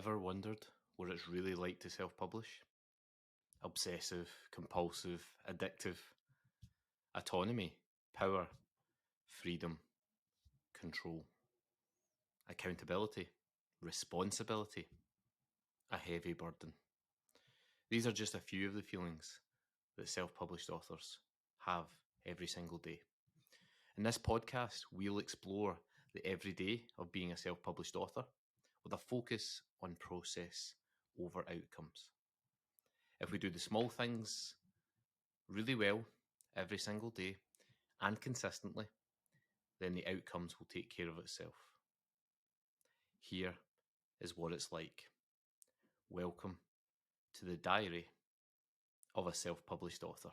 Ever wondered what it's really like to self-publish? Obsessive, compulsive, addictive. Autonomy, power, freedom, control. Accountability, responsibility, a heavy burden. These are just a few of the feelings that self-published authors have every single day. In this podcast, we'll explore the everyday of being a self-published author with a focus on process over outcomes. If we do the small things really well every single day and consistently, then the outcomes will take care of itself. Here is what it's like. Welcome to the diary of a self-published author.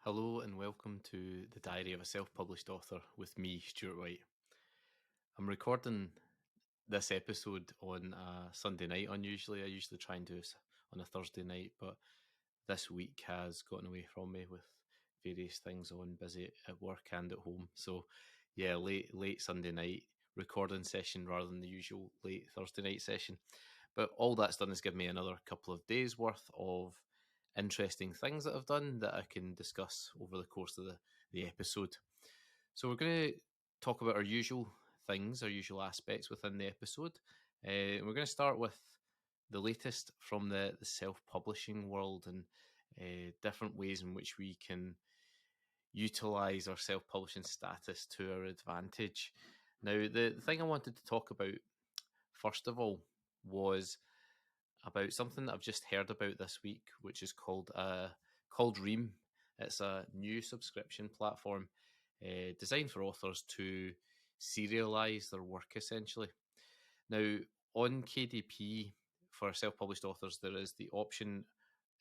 Hello and welcome to the diary of a self-published author with me, Stuart White. I'm recording this episode on a Sunday night unusually. I usually try and do this on a Thursday night, but this week has gotten away from me with various things on, busy at work and at home. So yeah, late Sunday night recording session rather than the usual late Thursday night session. But all that's done is give me another couple of days worth of interesting things that I've done that I can discuss over the course of the episode. So we're going to talk about our usual things, our usual aspects within the episode. We're going to start with the latest from the self-publishing world and different ways in which we can utilize our self-publishing status to our advantage. Now, the thing I wanted to talk about, first of all, was about something that I've just heard about this week, which is called Ream. It's a new subscription platform designed for authors to serialize their work, essentially. Now, on KDP, for self-published authors, there is the option,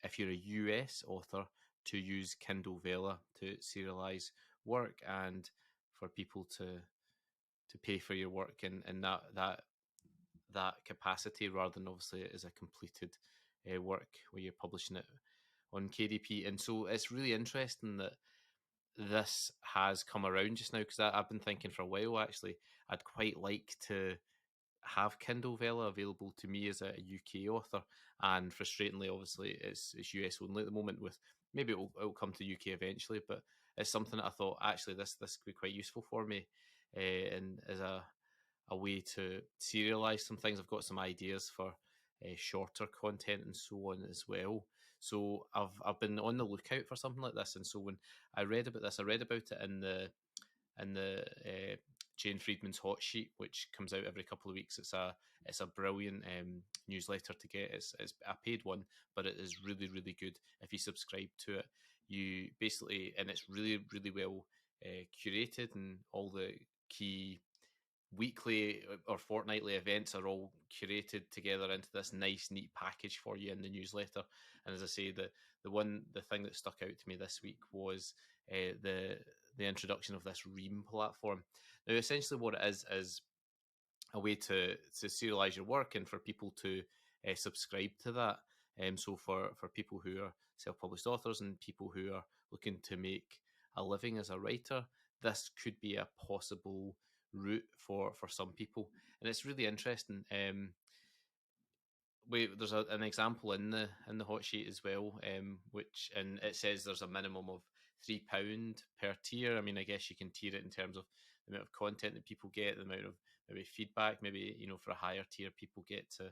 if you're a US author, to use Kindle Vella to serialize work and for people to pay for your work and that capacity, rather than obviously it is a completed work where you're publishing it on KDP. And so it's really interesting that this has come around just now, because I've been thinking for a while, actually, I'd quite like to have Kindle Vella available to me as a UK author, and frustratingly, obviously, it's US only at the moment. With maybe it'll come to UK eventually, but it's something that I thought actually this could be quite useful for me, and as a way to serialize some things. I've got some ideas for shorter content and so on as well. So I've been on the lookout for something like this, and so when I read about this, I read about it in the Jane Friedman's Hot Sheet, which comes out every couple of weeks. It's a brilliant newsletter to get. It's a paid one, but it is really, really good. If you subscribe to it, you basically, and it's really, really well curated, and all the key weekly or fortnightly events are all curated together into this nice, neat package for you in the newsletter. And as I say, the thing that stuck out to me this week was the introduction of this Ream platform. Now, essentially, what it is a way to serialize your work and for people to subscribe to that. So for people who are self-published authors and people who are looking to make a living as a writer, this could be a possible route for some people, and it's really interesting. There's an example in the hot sheet as well, which, and it says there's a minimum of £3 per tier. I mean, I guess you can tier it in terms of the amount of content that people get, the amount of maybe feedback. Maybe for a higher tier, people get to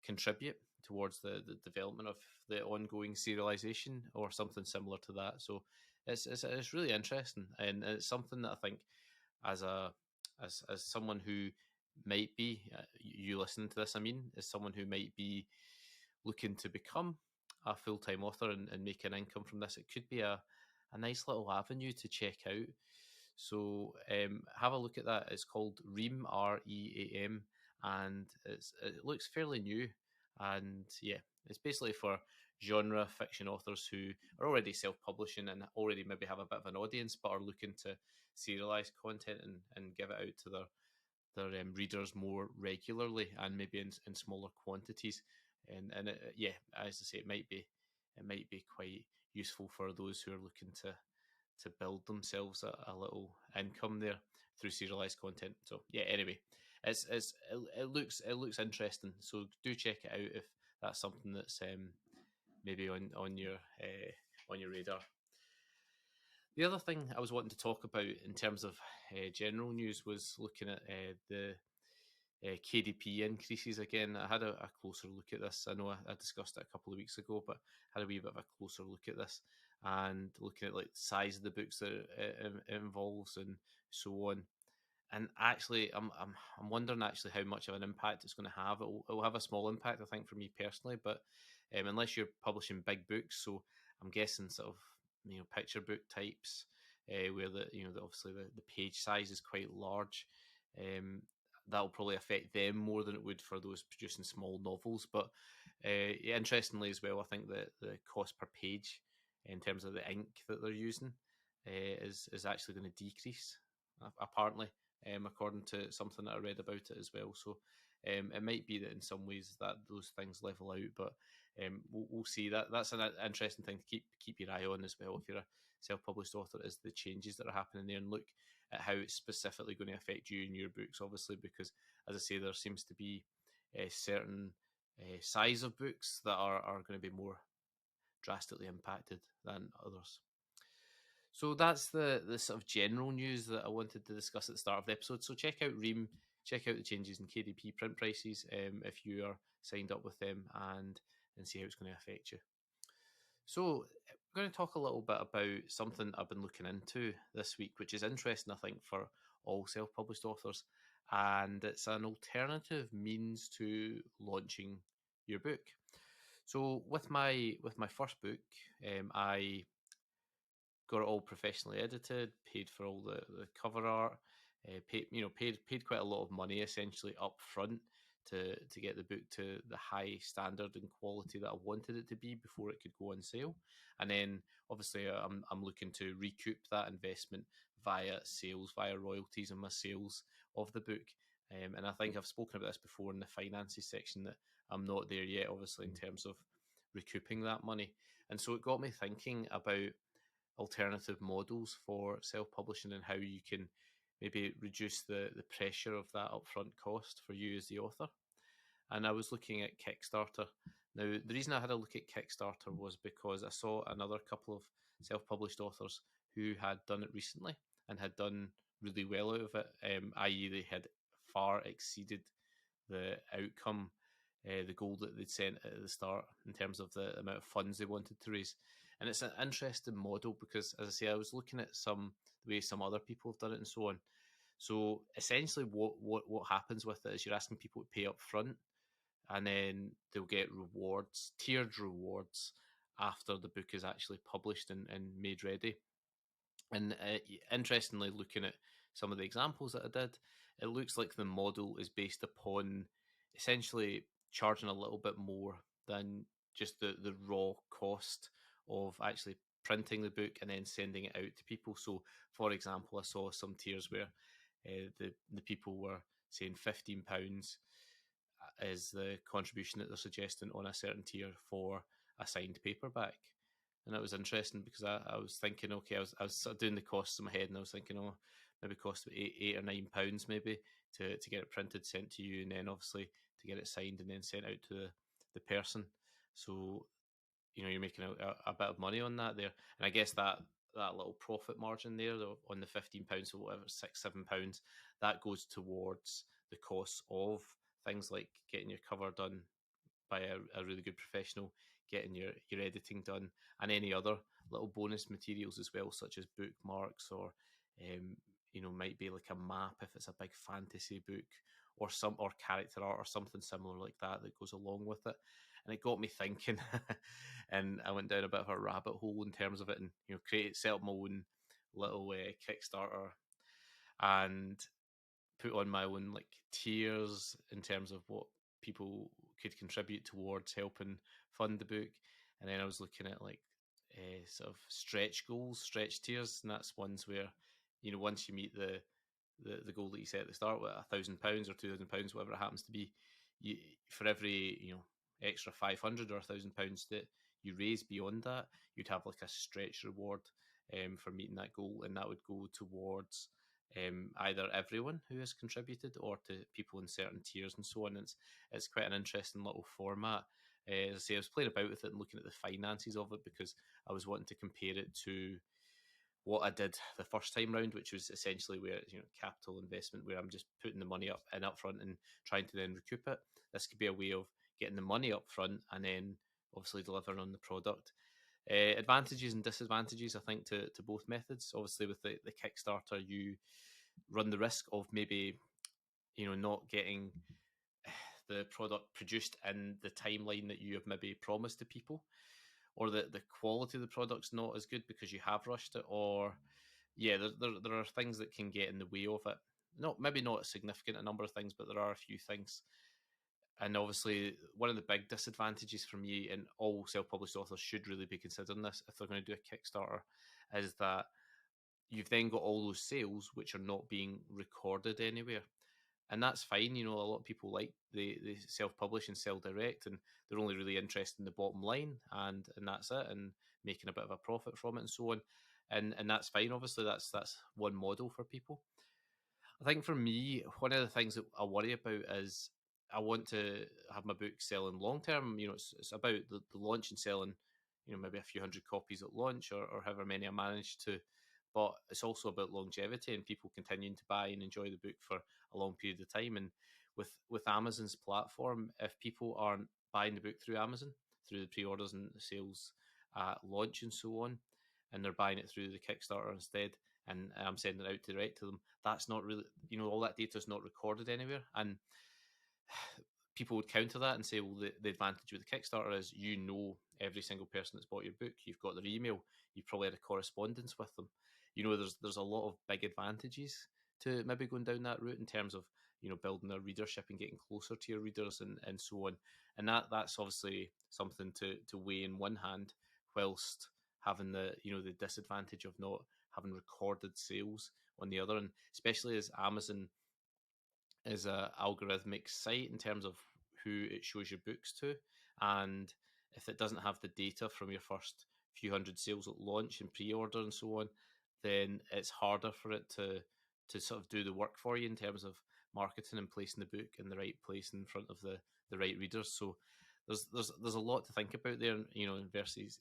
contribute towards the development of the ongoing serialization or something similar to that. So it's really interesting, and it's something that I think as someone who might be, you listening to this, as someone who might be looking to become a full-time author and make an income from this, it could be a nice little avenue to check out. So have a look at that. It's called Ream, Ream, and it looks fairly new. And yeah, it's basically for genre fiction authors who are already self-publishing and already maybe have a bit of an audience, but are looking to serialize content and give it out to their readers more regularly and maybe in smaller quantities. And as I say, it might be it might be quite useful for those who are looking to build themselves a little income there through serialized content. So yeah, anyway, it looks interesting. So do check it out if that's something that's maybe on your radar. The other thing I was wanting to talk about in terms of general news was looking at the KDP increases again. I had a closer look at this. I know I discussed it a couple of weeks ago, but I had a wee bit of a closer look at this and looking at like the size of the books that it involves and so on. And actually, I'm wondering actually how much of an impact it's going to have. It'll have a small impact, I think, for me personally. But unless you're publishing big books, so I'm guessing sort of picture book types, where obviously the page size is quite large. That'll probably affect them more than it would for those producing small novels. But yeah, interestingly as well, I think that the cost per page in terms of the ink that they're using is actually going to decrease, apparently, according to something that I read about it as well. So it might be that in some ways that those things level out, but we'll see. That's an interesting thing to keep your eye on as well if you're a self-published author, is the changes that are happening there, and look at how it's specifically going to affect you and your books, obviously, because as I say, there seems to be a certain size of books that are going to be more drastically impacted than others. So that's the sort of general news that I wanted to discuss at the start of the episode. So check out Ream, check out the changes in KDP print prices if you are signed up with them, and see how it's going to affect you. So we're going to talk a little bit about something I've been looking into this week, which is interesting, I think, for all self-published authors, and it's an alternative means to launching your book. So with my first book, I got it all professionally edited, paid for all the cover art, paid quite a lot of money essentially up front to get the book to the high standard and quality that I wanted it to be before it could go on sale. And then obviously I'm looking to recoup that investment via sales, via royalties and my sales of the book. And I think I've spoken about this before in the finances section, that I'm not there yet, obviously, in terms of recouping that money. And so it got me thinking about alternative models for self-publishing and how you can maybe reduce the pressure of that upfront cost for you as the author. And I was looking at Kickstarter. Now, the reason I had a look at Kickstarter was because I saw another couple of self-published authors who had done it recently and had done really well out of it, i.e. they had far exceeded the outcome, the goal that they'd set at the start in terms of the amount of funds they wanted to raise. And it's an interesting model because, as I say, I was looking at the way some other people have done it and so on. So essentially what happens with it is you're asking people to pay up front, and then they'll get rewards, tiered rewards, after the book is actually published and made ready. And interestingly, looking at some of the examples that I did, it looks like the model is based upon essentially charging a little bit more than just the raw cost of actually printing the book and then sending it out to people. So, for example, I saw some tiers where the people were saying £15 is the contribution that they're suggesting on a certain tier for a signed paperback. And it was interesting because I was thinking, okay, I was sort of doing the costs in my head, and I was thinking, oh, maybe cost eight or £9 maybe to get it printed, sent to you, and then obviously to get it signed and then sent out to the person. So you're making a bit of money on that there, and I guess that little profit margin there on the £15 or whatever, £6-7, that goes towards the costs of things like getting your cover done by a really good professional, getting your editing done, and any other little bonus materials as well, such as bookmarks or might be like a map if it's a big fantasy book, or character art or something similar like that goes along with it. And it got me thinking, and I went down a bit of a rabbit hole in terms of it, and set up my own little Kickstarter and put on my own like tiers in terms of what people could contribute towards helping fund the book. And then I was looking at like sort of stretch goals, stretch tiers, and that's ones where once you meet the goal that you set at the start, with £1,000 or £2,000, whatever it happens to be, for every extra 500 or £1,000 that you raise beyond that, you'd have like a stretch reward for meeting that goal, and that would go towards either everyone who has contributed or to people in certain tiers and so on. It's quite an interesting little format. As I say, I was playing about with it and looking at the finances of it because I was wanting to compare it to what I did the first time round, which was essentially where, capital investment, where I'm just putting the money up front and trying to then recoup it. This could be a way of getting the money up front and then obviously delivering on the product. Advantages and disadvantages, I think, to both methods. Obviously, with the Kickstarter, you run the risk of maybe not getting the product produced in the timeline that you have maybe promised to people, or the quality of the product's not as good because you have rushed it, or there are things that can get in the way of it. Maybe not a significant a number of things, but there are a few things. And obviously, one of the big disadvantages for me, and all self-published authors should really be considering this if they're going to do a Kickstarter, is that you've then got all those sales which are not being recorded anywhere. And that's fine. A lot of people like they self-publish and sell direct, and they're only really interested in the bottom line, and that's it, and making a bit of a profit from it and so on. And that's fine. Obviously, that's one model for people. I think for me, one of the things that I worry about is I want to have my book selling long term. It's about the launch and selling, maybe a few hundred copies at launch, or however many I manage to. But it's also about longevity and people continuing to buy and enjoy the book for a long period of time. And with Amazon's platform, if people aren't buying the book through Amazon, through the pre-orders and the sales at launch and so on, and they're buying it through the Kickstarter instead, and I'm sending it out direct to them, that's not really, all that data is not recorded anywhere. And people would counter that and say, well, the advantage with the Kickstarter is every single person that's bought your book, you've got their email, you've probably had a correspondence with them. There's a lot of big advantages to maybe going down that route in terms of building their readership and getting closer to your readers and so on. And that's obviously something to weigh in one hand, whilst having the the disadvantage of not having recorded sales on the other. And especially as Amazon is a algorithmic site in terms of who it shows your books to, and if it doesn't have the data from your first few hundred sales at launch and pre-order and so on, then it's harder for it to sort of do the work for you in terms of marketing and placing the book in the right place in front of the right readers. So there's a lot to think about there, versus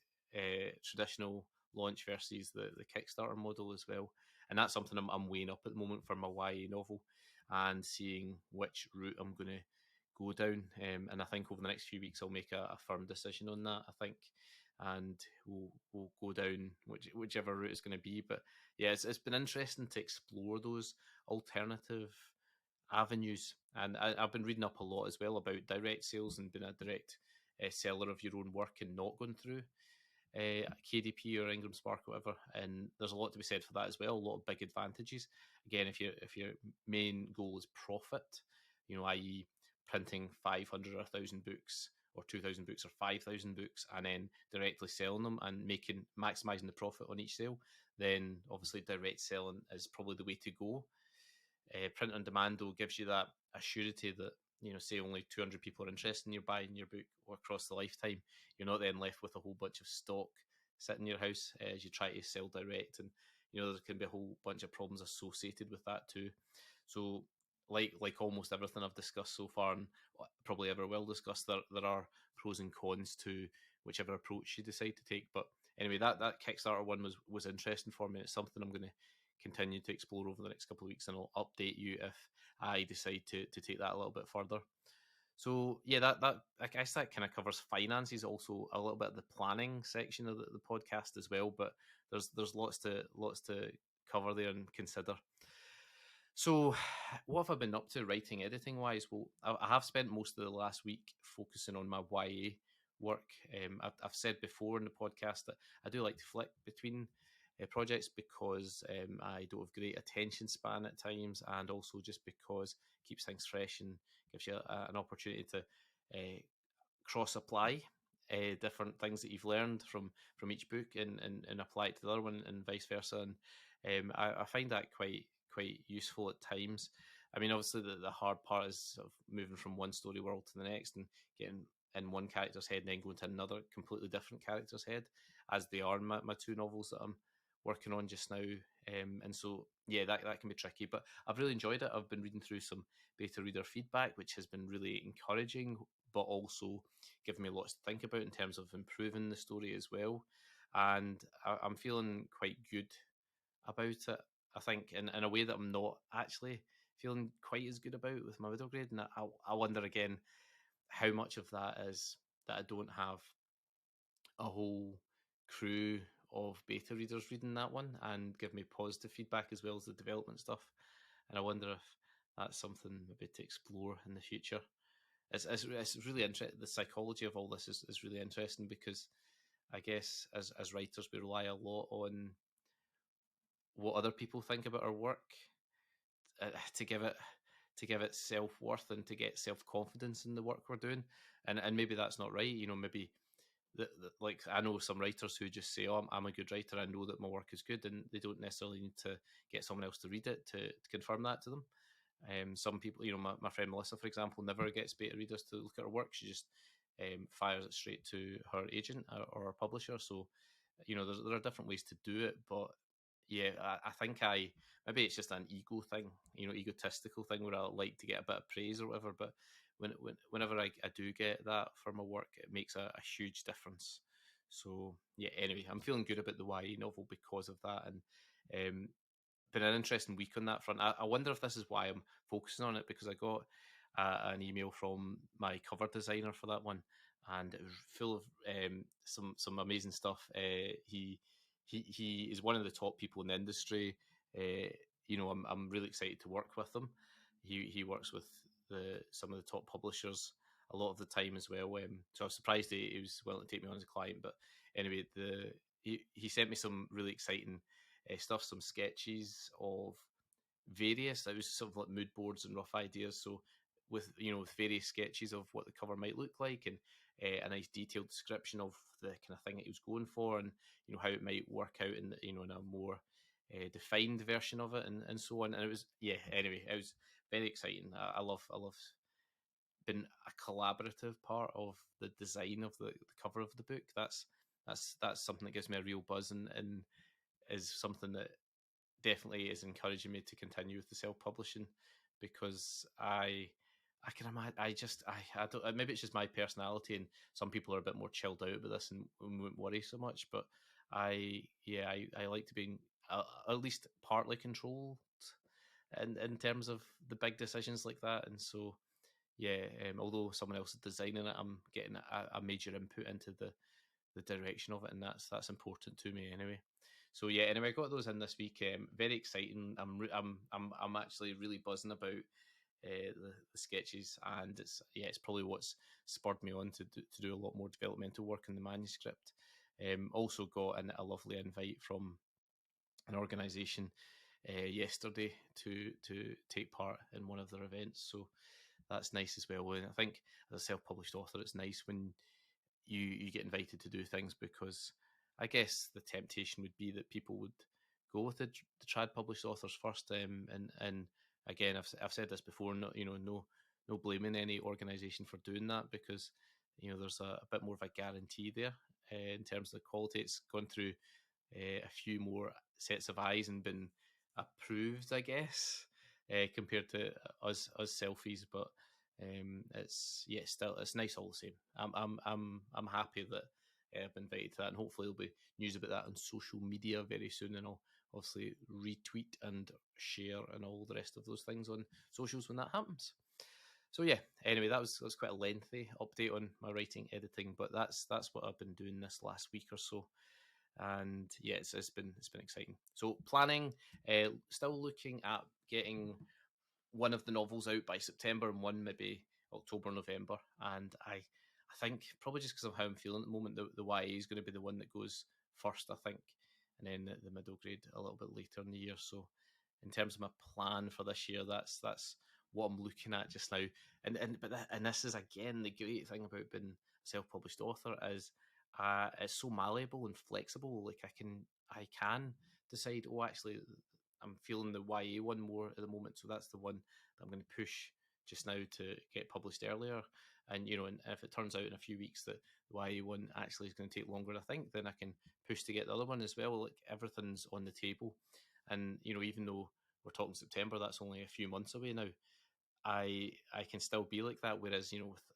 traditional launch versus the Kickstarter model as well. And that's something I'm weighing up at the moment for my YA novel, and seeing which route I'm going to go down. And I think over the next few weeks I'll make a firm decision on that, I think, and we'll go down whichever route it's going to be. But yeah, it's been interesting to explore those alternative avenues, and I've been reading up a lot as well about direct sales and being a direct seller of your own work and not going through KDP or Ingram Spark or whatever, and there's a lot to be said for that as well. A lot of big advantages. Again, if your main goal is profit, i.e., printing 500 or 1,000 books or 2,000 books or 5,000 books, and then directly selling them and maximizing the profit on each sale, then obviously direct selling is probably the way to go. Print on demand, though, gives you that assurity that, say only 200 people are interested in you buying your book across the lifetime. You're not then left with a whole bunch of stock sitting in your house as you try to sell direct, and there can be a whole bunch of problems associated with that too. So like almost everything I've discussed so far, and probably ever will discuss, there are pros and cons to whichever approach you decide to take. But anyway, that Kickstarter one was interesting for me. It's something I'm going to continue to explore over the next couple of weeks, and I'll update you if I decide to take that a little bit further. So yeah, that I guess that kind of covers finances, also a little bit of the planning section of the podcast as well. But there's lots to cover there and consider. So what have I been up to writing, editing wise? Well, I have spent most of the last week focusing on my YA work. I've said before in the podcast that I do like to flick between projects because I don't have great attention span at times, and also just because it keeps things fresh and gives you an opportunity to cross apply different things that you've learned from each book and apply it to the other one, and vice versa. And I find that quite useful at times. I mean, obviously the hard part is sort of moving from one story world to the next and getting in one character's head and then go into another completely different character's head, as they are my two novels that I'm working on just now. And so, yeah, that can be tricky, but I've really enjoyed it. I've been reading through some beta reader feedback, which has been really encouraging, but also given me lots to think about in terms of improving the story as well. And I'm feeling quite good about it. I think in a way that I'm not actually feeling quite as good about with my middle grade. And I wonder again how much of that is that I don't have a whole crew of beta readers reading that one and give me positive feedback as well as the development stuff. And I wonder if that's something maybe to explore in the future. It's really interesting. The psychology of all this is really interesting because I guess as writers we rely a lot on what other people think about our work to give it self worth and to get self confidence in the work we're doing. And maybe that's not right. Maybe like I know some writers who just say, "Oh, I'm a good writer. I know that my work is good," and they don't necessarily need to get someone else to read it to confirm that to them. Some people, my friend Melissa, for example, never gets beta readers to look at her work. She just fires it straight to her agent or her publisher. So, there are different ways to do it, but yeah, I think maybe it's just an ego thing, egotistical thing where I like to get a bit of praise or whatever. But whenever I do get that for my work, it makes a huge difference. So yeah, anyway, I'm feeling good about the YA novel because of that, and been an interesting week on that front. I wonder if this is why I'm focusing on it, because I got an email from my cover designer for that one, and it was full of some amazing stuff. He is one of the top people in the industry. I'm really excited to work with him. He works with some of the top publishers a lot of the time as well. So I was surprised he was willing to take me on as a client. But anyway, he sent me some really exciting stuff, some sketches of various. It was sort of like mood boards and rough ideas. So with various sketches of what the cover might look like, and a nice detailed description of the kind of thing that he was going for, and how it might work out in a more defined version of it, and so on. And it was Anyway, it was very exciting. I love been a collaborative part of the design of the cover of the book. That's something that gives me a real buzz, and is something that definitely is encouraging me to continue with the self-publishing, because I can imagine I don't, maybe it's just my personality, and some people are a bit more chilled out with this and won't worry so much, but I like to be at least partly controlled in terms of the big decisions like that. And so although someone else is designing it, I'm getting a major input into the direction of it, and that's important to me anyway. So yeah, anyway, I got those in this week. Very exciting. I'm actually really buzzing about the sketches, and it's probably what's spurred me on to do a lot more developmental work in the manuscript. Also got a lovely invite from an organisation yesterday to take part in one of their events. So that's nice as well. And I think as a self-published author, it's nice when you get invited to do things, because I guess the temptation would be that people would go with the trad published authors first. And again, I've said this before. No blaming any organisation for doing that, because there's a bit more of a guarantee there in terms of the quality. It's gone through a few more sets of eyes and been approved, I guess, compared to us selfies. But it's nice all the same. I'm happy that I've been invited to that, and hopefully there'll be news about that on social media very soon, and I'll obviously retweet and share and all the rest of those things on socials when that happens. So yeah, anyway, that was quite a lengthy update on my writing editing, but that's what I've been doing this last week or so. And yeah, it's been exciting. So planning, still looking at getting one of the novels out by September and one maybe October, November. And I think probably just because of how I'm feeling at the moment, the YA is going to be the one that goes first, I think, and then the middle grade a little bit later in the year. So in terms of my plan for this year, that's what I'm looking at just now. And this is again the great thing about being a self-published author is it's so malleable and flexible. Like I can decide, oh, actually, I'm feeling the YA one more at the moment, so that's the one that I'm going to push just now to get published earlier. And and if it turns out in a few weeks that the YA one actually is going to take longer, I think, then I can push to get the other one as well. Like, everything's on the table, and even though we're talking September, that's only a few months away now. I can still be like that. Whereas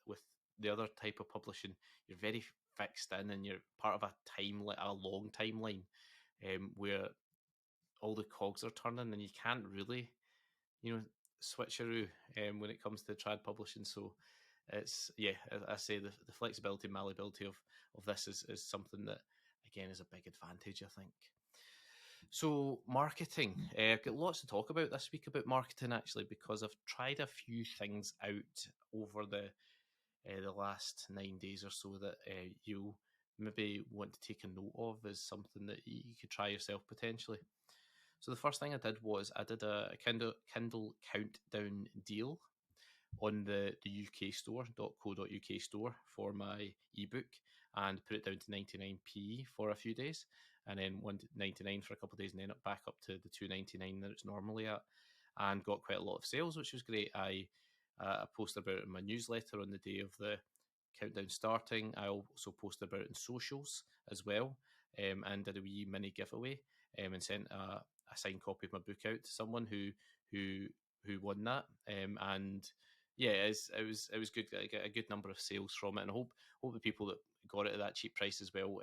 with the other type of publishing, you're very fixed in, and you're part of a long timeline, where all the cogs are turning, and you can't really switcheroo when it comes to trad publishing. So it's, yeah, I say the flexibility and malleability of this is something that, again, is a big advantage, I think. So marketing, I've got lots to talk about this week about marketing, actually, because I've tried a few things out over the last 9 days or so that you'll maybe want to take a note of as something that you could try yourself potentially. So the first thing I did was I did a Kindle countdown deal on the UK store, .co.uk store, for my ebook, and put it down to 99p for a few days, and then 1.99 for a couple of days, and then back up to the 2.99 that it's normally at, and got quite a lot of sales, which was great. I posted about it in my newsletter on the day of the countdown starting. I also posted about it in socials as well, and did a wee mini giveaway, and sent a signed copy of my book out to someone who won that, and yeah, it was good. I get a good number of sales from it, and I hope the people that got it at that cheap price as well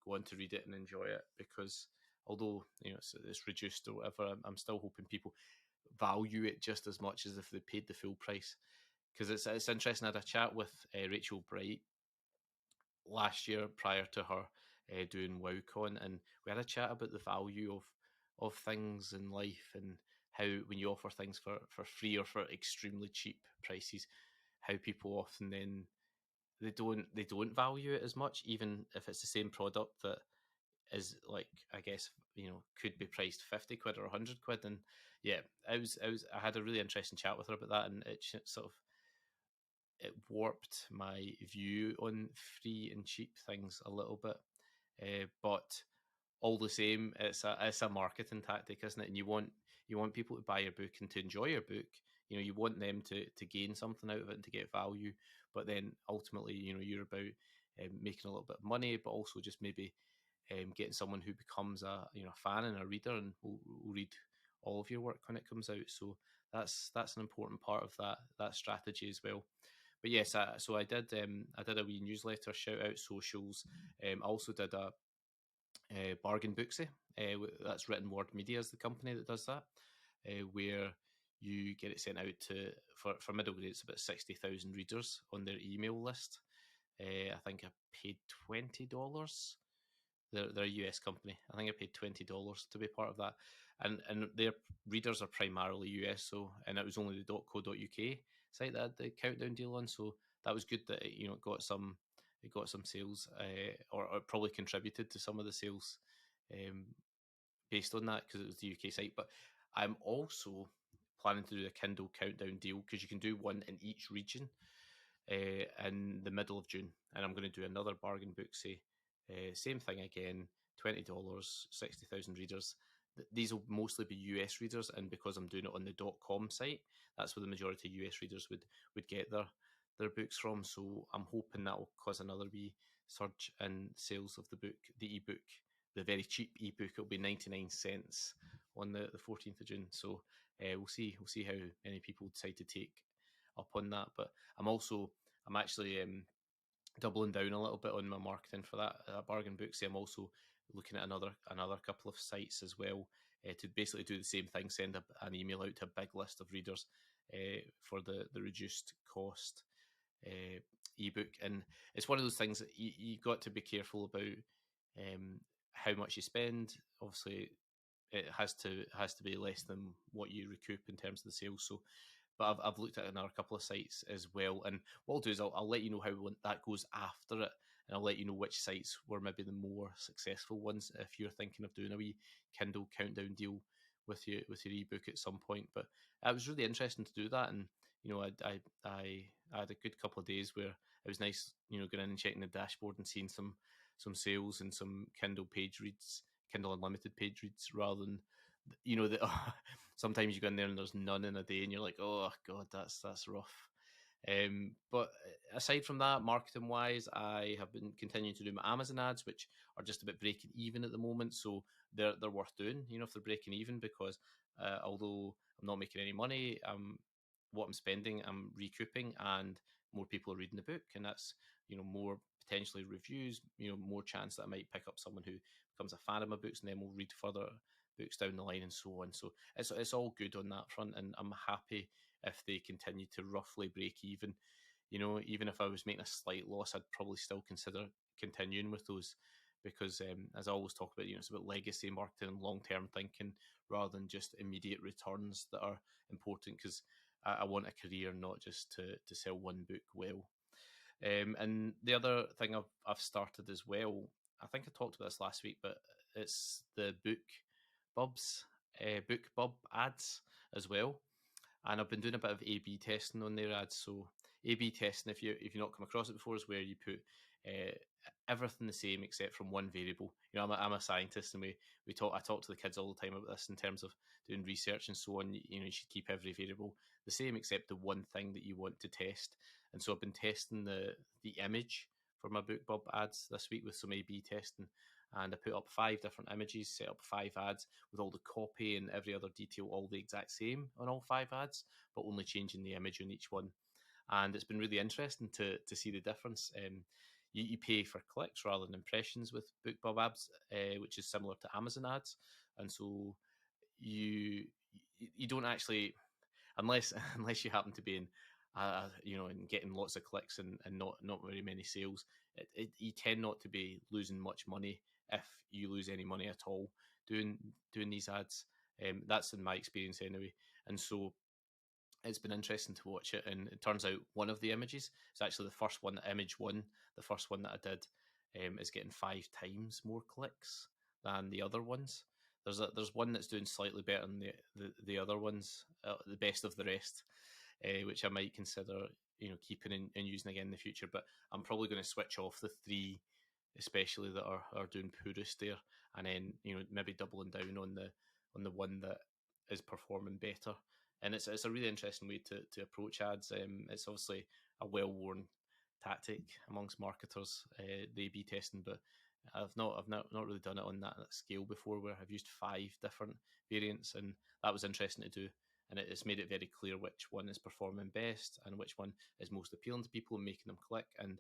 go on to read it and enjoy it, because although it's reduced or whatever, I'm still hoping people value it just as much as if they paid the full price. Because it's interesting. I had a chat with Rachel Bright last year prior to her doing WowCon, and we had a chat about the value of things in life, and how when you offer things for free or for extremely cheap prices, how people often then they don't value it as much, even if it's the same product that is, like, I guess, could be priced 50 quid or 100 quid. And yeah, I had a really interesting chat with her about that, and it warped my view on free and cheap things a little bit. But all the same, it's a marketing tactic, isn't it? And you want people to buy your book and to enjoy your book. You want them to gain something out of it and to get value. But then ultimately, you're about making a little bit of money, but also just maybe getting someone who becomes a fan and a reader, and will read all of your work when it comes out. So that's an important part of that strategy as well. But yes, so I did a wee newsletter, shout out socials. I also did a Bargain Booksy. That's Written Word Media is the company that does that, where you get it sent out to, for middle grade, it's about 60,000 readers on their email list. I think I paid $20. They're a US company. I think I paid $20 to be part of that, and their readers are primarily US. So, and it was only the .co.uk site that had the countdown deal on. So that was good that it got some sales, or it probably contributed to some of the sales, based on that, because it was the UK site. But I'm also planning to do a Kindle countdown deal, because you can do one in each region in the middle of June, and I'm going to do another Bargain Booksy. Same thing again, $20, 60,000 readers. These will mostly be US readers, and because I'm doing it on the .com site, that's where the majority of US readers would get their books from. So I'm hoping that will cause another wee surge in sales of the book, the ebook. The very cheap ebook, it'll be 99 cents on the 14th of June. So we'll see how many people decide to take up on that. But I'm actually doubling down a little bit on my marketing for that Bargain Booksy. I'm also looking at another couple of sites as well, to basically do the same thing, send an email out to a big list of readers for the reduced cost ebook. And it's one of those things that you got to be careful about how much you spend. Obviously, it has to be less than what you recoup in terms of the sales. So, but I've looked at another couple of sites as well, and what I'll do is I'll let you know how that goes after it, and I'll let you know which sites were maybe the more successful ones if you're thinking of doing a wee Kindle countdown deal with your ebook at some point. But it was really interesting to do that, and I had a good couple of days where it was nice, going in and checking the dashboard and seeing some sales and some Kindle page reads, Kindle Unlimited page reads, rather than you know, that sometimes you go in there and there's none in a day, and you're like, oh god, that's rough. But aside from that, marketing wise, I have been continuing to do my Amazon ads, which are just about breaking even at the moment. So they're worth doing, you know, if they're breaking even, because although I'm not making any money, what I'm spending, I'm recouping, and more people are reading the book, and that's, you know, more potentially reviews, you know, more chance that I might pick up someone who becomes a fan of my books and then will read further books down the line and so on. So it's all good on that front, and I'm happy if they continue to roughly break even. You know, even if I was making a slight loss, I'd probably still consider continuing with those, because as I always talk about, you know, it's about legacy marketing and long term thinking rather than just immediate returns that are important. Because I want a career, not just to sell one book well. And the other thing I've started as well, I think I talked about this last week, but it's the BookBub ads as well. And I've been doing a bit of A/B testing on their ads. So A/B testing, if you've not come across it before, is where you put uh, everything the same except from one variable. You know, I'm a scientist, and I talk to the kids all the time about this in terms of doing research and so on. You know, you should keep every variable the same except the one thing that you want to test. And so I've been testing the image for my BookBub ads this week with some A/B testing, and I put up 5 different images, set up 5 ads with all the copy and every other detail all the exact same on all 5 ads, but only changing the image on each one. And it's been really interesting to see the difference. You pay for clicks rather than impressions with BookBub ads, which is similar to Amazon ads, and so you you don't actually, unless unless you happen to be in you know, and getting lots of clicks and not very many sales, you tend not to be losing much money, if you lose any money at all doing these ads. That's in my experience anyway. And so it's been interesting to watch it, and it turns out one of the images is actually the first one, image one, the first one that I did, is getting 5 times more clicks than the other ones. There's one that's doing slightly better than the other ones, the best of the rest, which I might consider, you know, keeping and using again in the future. But I'm probably going to switch off the 3, especially that are doing poorest there, and then, you know, maybe doubling down on the one that is performing better. And it's a really interesting way to approach ads. It's obviously a well worn tactic amongst marketers, the A/B testing, but I've not really done it on that scale before, where I've used 5 different variants, and that was interesting to do. And it's made it very clear which one is performing best and which one is most appealing to people and making them click. And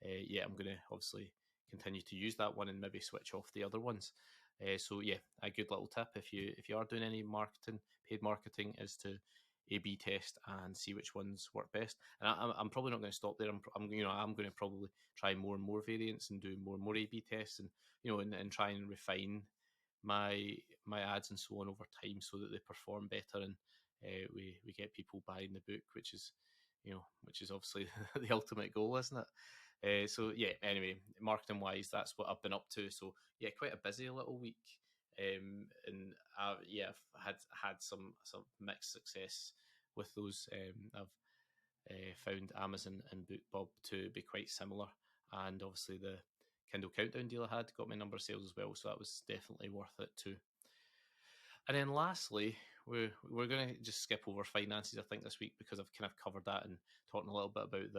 yeah, I'm going to obviously continue to use that one and maybe switch off the other ones. So yeah, a good little tip if you are doing any marketing, paid marketing, is to A/B test and see which ones work best. And I'm probably not going to stop there. I'm going to probably try more and more variants and do more and more A/B tests, and you know, and try and refine my ads and so on over time so that they perform better, and we get people buying the book, which is, you know, which is obviously the ultimate goal, isn't it? So yeah, anyway, marketing wise, that's what I've been up to. So yeah, quite a busy little week. And yeah, I've had some mixed success with those. I've found Amazon and BookBub to be quite similar, and obviously the Kindle Countdown deal I had got me a number of sales as well, so that was definitely worth it too. And then lastly, we're going to just skip over finances, I think, this week, because I've kind of covered that and talking a little bit about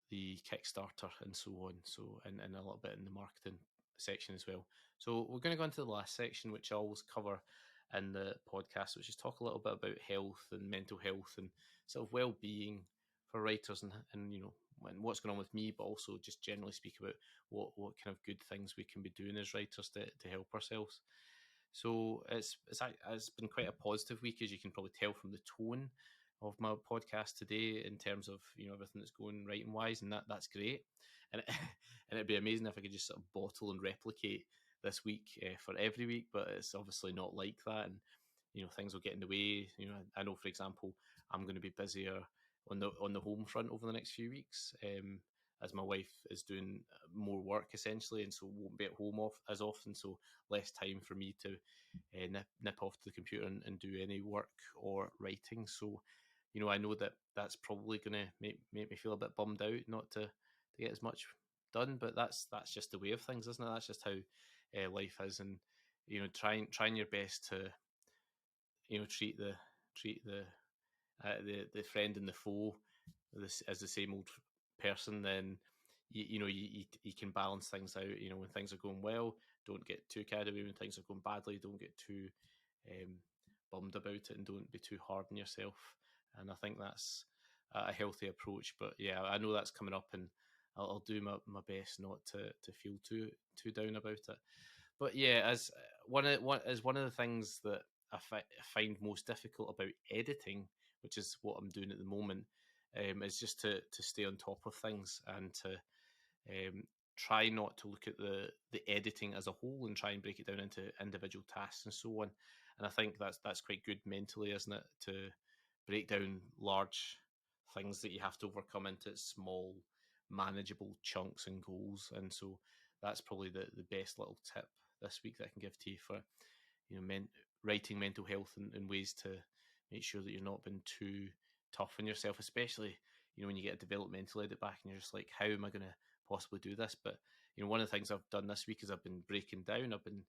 the Kickstarter and so on. So, and a little bit in the marketing section as well. So we're going to go into the last section, which I always cover in the podcast, which is talk a little bit about health and mental health and sort of well-being for writers, and you know, and what's going on with me, but also just generally speak about what kind of good things we can be doing as writers to help ourselves. So it's been quite a positive week, as you can probably tell from the tone of my podcast today, in terms of, you know, everything that's going writing wise, and that's great. And and it'd be amazing if I could just sort of bottle and replicate this week for every week, but it's obviously not like that, and you know, things will get in the way. You know, I know, for example, I'm going to be busier on the home front over the next few weeks. As my wife is doing more work essentially, and so won't be at home as often, so less time for me to nip off to the computer and do any work or writing. So, you know, I know that that's probably going to make me feel a bit bummed out not to get as much done, but that's just the way of things, isn't it? That's just how life is, and trying your best to treat the friend and the foe as the same old person, then you can balance things out. When things are going well, don't get too carried away. When things are going badly, don't get too um, bummed about it, and don't be too hard on yourself. And I think that's a healthy approach. But yeah, I know that's coming up, and I'll do my best not to feel too down about it. But yeah, as one of the things that find most difficult about editing, which is what I'm doing at the moment, is just to stay on top of things, and to um, try not to look at the editing as a whole, and try and break it down into individual tasks and so on. And I think that's quite good mentally, isn't it, to break down large things that you have to overcome into small, manageable chunks and goals. And so that's probably the best little tip this week that I can give to you for writing mental health, and ways to make sure that you're not being too tough on yourself, especially when you get a developmental edit back and you're just like, how am I going to possibly do this? But one of the things I've done this week is I've been breaking down. I've been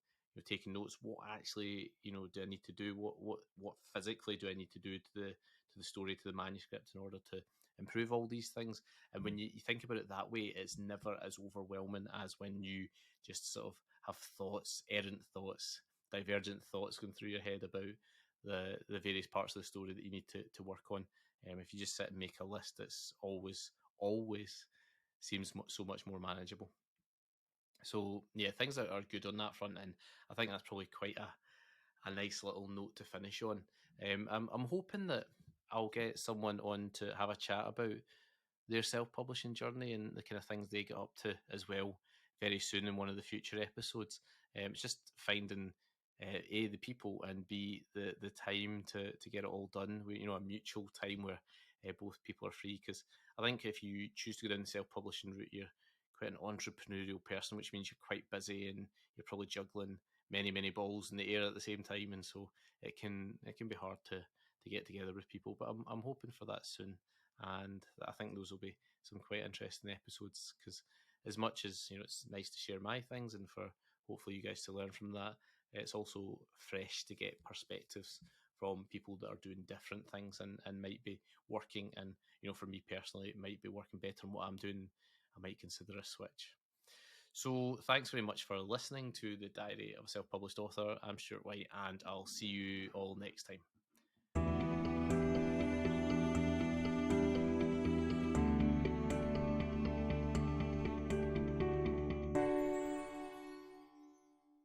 taking notes. What actually do I need to do? What physically do I need to do to the story, to the manuscript, in order to improve all these things? And when you think about it that way, it's never as overwhelming as when you just sort of have thoughts, errant thoughts, divergent thoughts going through your head about the various parts of the story that you need to work on. If you just sit and make a list, it's always seems so much more manageable. So yeah, things that are good on that front, and I think that's probably quite a nice little note to finish on. I'm hoping that I'll get someone on to have a chat about their self-publishing journey and the kind of things they get up to as well very soon in one of the future episodes. It's just finding A, the people, and B, the time to get it all done. A mutual time where both people are free. Because I think if you choose to go down the self-publishing route, you're quite an entrepreneurial person, which means you're quite busy and you're probably juggling many balls in the air at the same time, and so it can be hard to get together with people. But I'm hoping for that soon, and I think those will be some quite interesting episodes, because as much as it's nice to share my things and for hopefully you guys to learn from that, it's also fresh to get perspectives from people that are doing different things, and might be working, and for me personally, it might be working better than what I'm doing. I might consider a switch. So thanks very much for listening to the Diary of a Self-Published Author. I'm Stuart White, and I'll see you all next time.